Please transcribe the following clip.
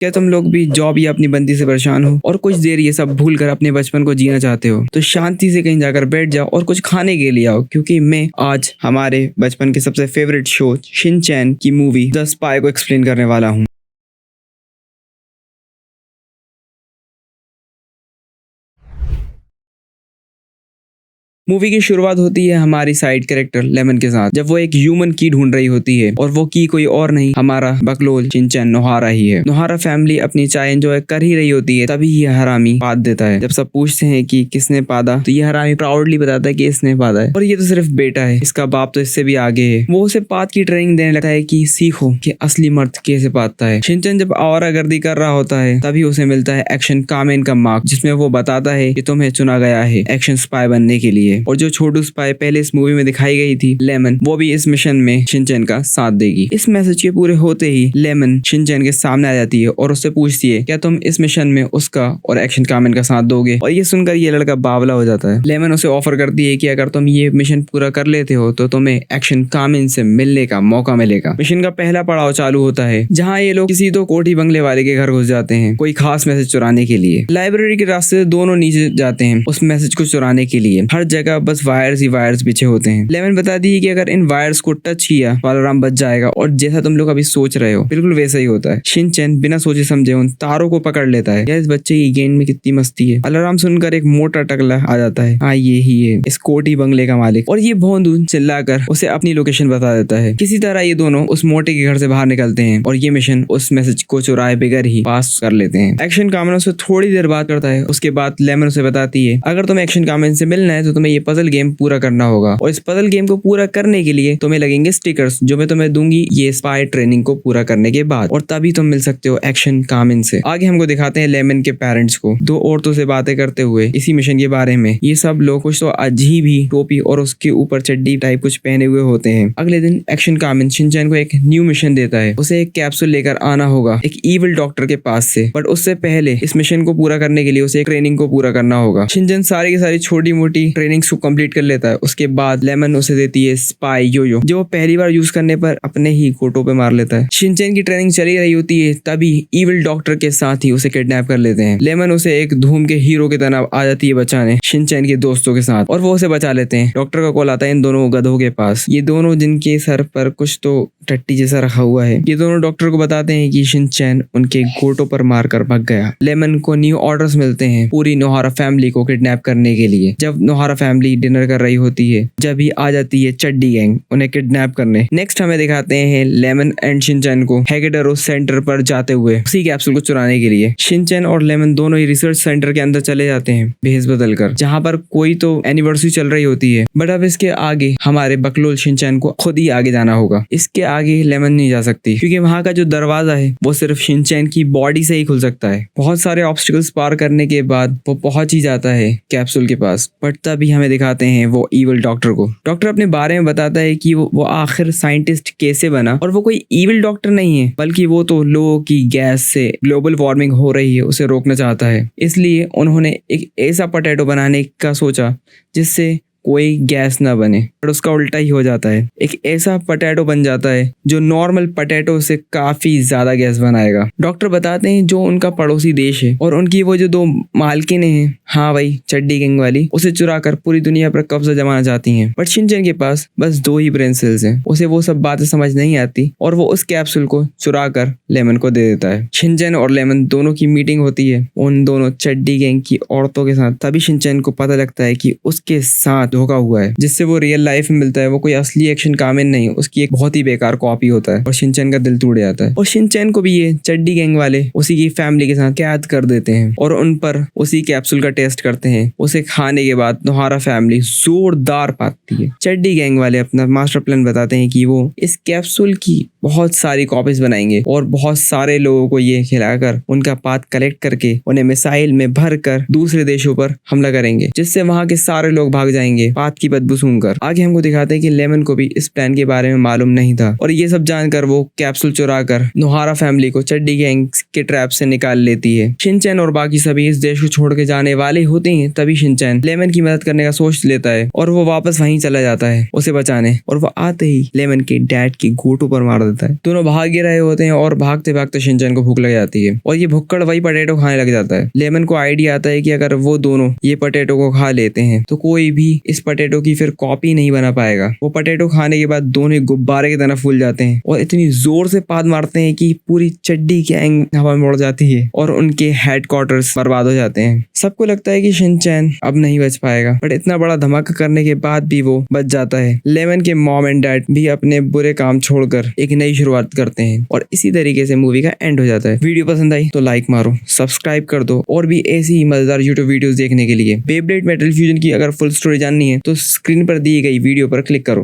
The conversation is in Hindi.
क्या तुम लोग भी जॉब या अपनी बंदी से परेशान हो और कुछ देर ये सब भूल कर अपने बचपन को जीना चाहते हो? तो शांति से कहीं जाकर बैठ जाओ और कुछ खाने के लिए आओ, क्योंकि मैं आज हमारे बचपन के सबसे फेवरेट शो शिनचैन की मूवी द स्पाई को एक्सप्लेन करने वाला हूँ। मूवी की शुरुआत होती है हमारी साइड कैरेक्टर लेमन के साथ, जब वो एक ह्यूमन की ढूंढ रही होती है और वो की कोई और नहीं, हमारा बकलोल शिनचैन नोहारा ही है। नोहारा फैमिली अपनी चाय एंजॉय कर ही रही होती है, तभी ये हरामी पाद देता है। जब सब पूछते हैं कि किसने पादा, तो ये हरामी प्राउडली बताता है कि इसने पादा है और ये तो सिर्फ बेटा है, इसका बाप तो इससे भी आगे है। वो उसे पाद की ट्रेनिंग देने लगता है कि सीखो कि असली मर्द कैसे पादता है। शिनचैन जब आवारागर्दी कर रहा होता है तभी उसे मिलता है एक्शन कामेन का मार्क, जिसमें वो बताता है कि तुम्हें चुना गया है एक्शन स्पाई बनने के लिए। और जो छोटू स्पाई पहले इस मूवी में दिखाई गई थी लेमन, वो भी इस मिशन में शिनचैन का साथ देगी। इस मैसेज के पूरे होते ही लेमन शिनचैन के सामने आ जाती है और उससे पूछती है क्या तुम इस मिशन में उसका और एक्शन कामेन का साथ दोगे। और ये सुनकर ये लड़का बावला हो जाता है। लेमन उसे ऑफर करती है कि अगर तुम ये मिशन पूरा कर लेते हो तो तुम्हें एक्शन कामेन से मिलने का मौका मिलेगा। मिशन का पहला पड़ाव चालू होता है, जहाँ ये लोग किसी तो कोठी बंगले वाले के घर घुस जाते हैं कोई खास मैसेज चुराने के लिए। लाइब्रेरी के रास्ते से दोनों नीचे जाते हैं उस मैसेज को चुराने के लिए। हर जगह बस वायर्स ही वायर्स बिछे होते हैं। लेमन बताती है कि अगर इन वायर्स को टच किया तो अलार्म बच जाएगा, और जैसा तुम लोग अभी सोच रहे हो बिल्कुल वैसा ही होता है। शिनचैन बिना सोचे समझे उन तारों को पकड़ लेता है। इस बच्चे की गेंद में कितनी मस्ती है। अलार्म सुनकर एक मोटा टकला आ जाता है, हाँ ये ही है इस कोठी बंगले का मालिक, और ये भोंदू चिल्लाकर उसे अपनी लोकेशन बता देता है। किसी तरह ये दोनों उस मोटे के घर से बाहर निकलते हैं और ये मिशन उस मैसेज को चुराए बगैर ही पास कर लेते हैं। एक्शन कामेन उसे थोड़ी देर बात करता है। उसके बाद लेमन उसे बताती है अगर तुम्हें एक्शन कामेन से मिलना है तो तुम्हें ये पजल गेम पूरा करना होगा, और इस पजल गेम को पूरा करने के लिए तुम्हें लगेंगे स्टिकर्स, जो मैं तुम्हें दूंगी ये स्पाई ट्रेनिंग को पूरा करने के बाद, और तभी तुम मिल सकते हो एक्शन कामेन से। आगे हमको दिखाते हैं लेमन के पेरेंट्स को दो औरतों से बातें करते हुए इसी मिशन के बारे में। ये सब लोग कुछ तो अजीब ही टोपी और उसके ऊपर चड्डी टाइप कुछ पहने हुए होते हैं। अगले दिन एक्शन कामेन शिनचैन को एक न्यू मिशन देता है। उसे एक कैप्सूल लेकर आना होगा एक इविल डॉक्टर के पास से, बट उससे पहले इस मिशन को पूरा करने के लिए उसे एक ट्रेनिंग को पूरा करना होगा। शिनचैन सारी की सारी छोटी मोटी ट्रेनिंग्स को कंप्लीट कर लेता है। उसके बाद लेमन उसे देती है स्पाई योयो, जो पहली बार यूज करने पर अपने ही कोटों पे मार लेता है। शिनचैन की ट्रेनिंग चली रही होती है, तभी इविल डॉक्टर के साथ ही उसे किडनैप कर लेते हैं। लेमन उसे एक धूम के हीरो की तरह आ जाती है बचाने शिनचैन के दोस्तों के साथ, और वो उसे बचा लेते हैं। डॉक्टर का कॉल आता है इन दोनों गधों के पास। ये दोनों जिनके सर पर कुछ तो टट्टी जैसा रखा हुआ है, ये दोनों डॉक्टर को बताते हैं कि शिनचैन उनके गोटों पर मारकर भाग गया। लेमन को न्यू ऑर्डर्स मिलते हैं पूरी नोहारा फैमिली को किडनैप करने के लिए। जब नोहारा फैमिली डिनर कर रही होती है, जब ही आ जाती है चड्डी गैंग उन्हें किडनैप करने। नेक्स्ट हमें दिखाते हैं लेमन एंड शिनचैन को हैगेडरो सेंटर पर जाते हुए उसी कैप्सूल को चुराने के लिए। शिनचैन और लेमन दोनों ही रिसर्च सेंटर के अंदर चले जाते हैं भेस बदल कर, जहाँ पर कोई तो एनिवर्सरी चल रही होती है। बट अब इसके आगे हमारे बकलोल शिनचैन को खुद ही आगे जाना होगा। इसके आगे लेमन नहीं जा सकती, क्योंकि वहाँ का जो दरवाजा है वो सिर्फ शिनचैन की बॉडी से ही खुल सकता है। बहुत सारे ऑब्स्टिकल्स पार करने के बाद वो पहुंच ही जाता है कैप्सूल के पास। बट तभी हमें दिखाते हैं वो इविल डॉक्टर को। डॉक्टर अपने बारे में बताता है कि वो आखिर साइंटिस्ट कैसे बना, और वो कोई इविल डॉक्टर नहीं है, बल्कि वो तो लोगों की गैस से ग्लोबल वार्मिंग हो रही है उसे रोकना चाहता है। इसलिए उन्होंने एक ऐसा पोटैटो बनाने का सोचा जिससे कोई गैस ना बने, पर उसका उल्टा ही हो जाता है। एक ऐसा पोटैटो बन जाता है जो नॉर्मल पोटैटो से काफी ज्यादा गैस बनाएगा। डॉक्टर बताते हैं जो उनका पड़ोसी देश है और उनकी वो जो दो मालकिनें हैं, हाँ भाई चड्डी गैंग वाली, उसे चुरा कर पूरी दुनिया पर कब्जा जमाना चाहती हैं। बट शिनचैन के पास बस 2 ही ब्रेन सेल्स हैं, उसे वो सब बातें समझ नहीं आती और वो उस कैप्सूल को चुरा कर लेमन को दे देता है। शिनचैन और लेमन दोनों की मीटिंग होती है उन दोनों चड्डी गैंग की औरतों के साथ। तभी शिनचैन को पता लगता है कि उसके साथ धोखा हुआ है, जिससे वो रियल लाइफ में मिलता है वो कोई असली एक्शन कामेन नहीं, उसकी एक बहुत ही बेकार कॉपी होता है, और शिनचैन का दिल टूट जाता है। और शिनचैन को भी ये चड्डी गैंग वाले उसी की फैमिली के साथ कैद कर देते हैं और उन पर उसी कैप्सूल का टेस्ट करते हैं। उसे खाने के बाद नोहारा फैमिली जोरदार पाती है। चड्डी गैंग वाले अपना मास्टर प्लान बताते हैं कि वो इस कैप्सूल की बहुत सारी कॉपीज बनाएंगे और बहुत सारे लोगों को ये खिलाकर उनका पाथ कलेक्ट करके उन्हें मिसाइल में भर कर दूसरे देशों पर हमला करेंगे, जिससे वहां के सारे लोग भाग जाएंगे जाएंगे पात की बदबू सूंघकर। आगे हमको दिखाते हैं कि लेमन को भी इस प्लान के बारे में मालूम नहीं था और ये सब जानकर वो कैप्सूल चुरा कर नोहारा फैमिली को चड्डी गैंग के ट्रैप से निकाल लेती है। शिनचैन और बाकी सभी इस देश को छोड़ के जाने वाले होते हैं, तभी शिनचैन लेमन की मदद करने का सोच लेता है और वो वापस वहीं चला जाता है उसे बचाने, और वो आते ही लेमन के डैड की घोटू पर मार देता है। दोनों भाग ही रहे होते हैं और भागते भागते शिनचैन को भूख लग जाती है और ये भुक्कड़ वही पटेटो खाने लग जाता है। लेमन को आइडिया आता है कि अगर वो दोनों ये पटेटो को खा लेते हैं तो कोई भी इस पटेटो की फिर कॉपी नहीं बना पाएगा। वो पटेटो खाने के बाद दोनों गुब्बारे की तरह फूल जाते हैं और इतनी जोर से पाद मारते हैं कि पूरी चड्डी गैंग हवा में उड़ जाती है और उनके हेडक्वार्टर्स बर्बाद हो जाते हैं। सबको लगता है कि शिनचैन अब नहीं बच पाएगा, बट इतना बड़ा धमाका करने के बाद भी वो बच जाता है। लेमन के मॉम एंड डैड भी अपने बुरे काम छोड़कर एक नई शुरुआत करते हैं और इसी तरीके से मूवी का एंड हो जाता है। वीडियो पसंद आई तो लाइक मारो, सब्सक्राइब कर दो और भी ऐसी ही मजेदार यूट्यूब वीडियोस देखने के लिए बेब्लेड मेटल फ्यूजन की अगर फुल स्टोरी जाननी है तो स्क्रीन पर दी गई वीडियो पर क्लिक करो।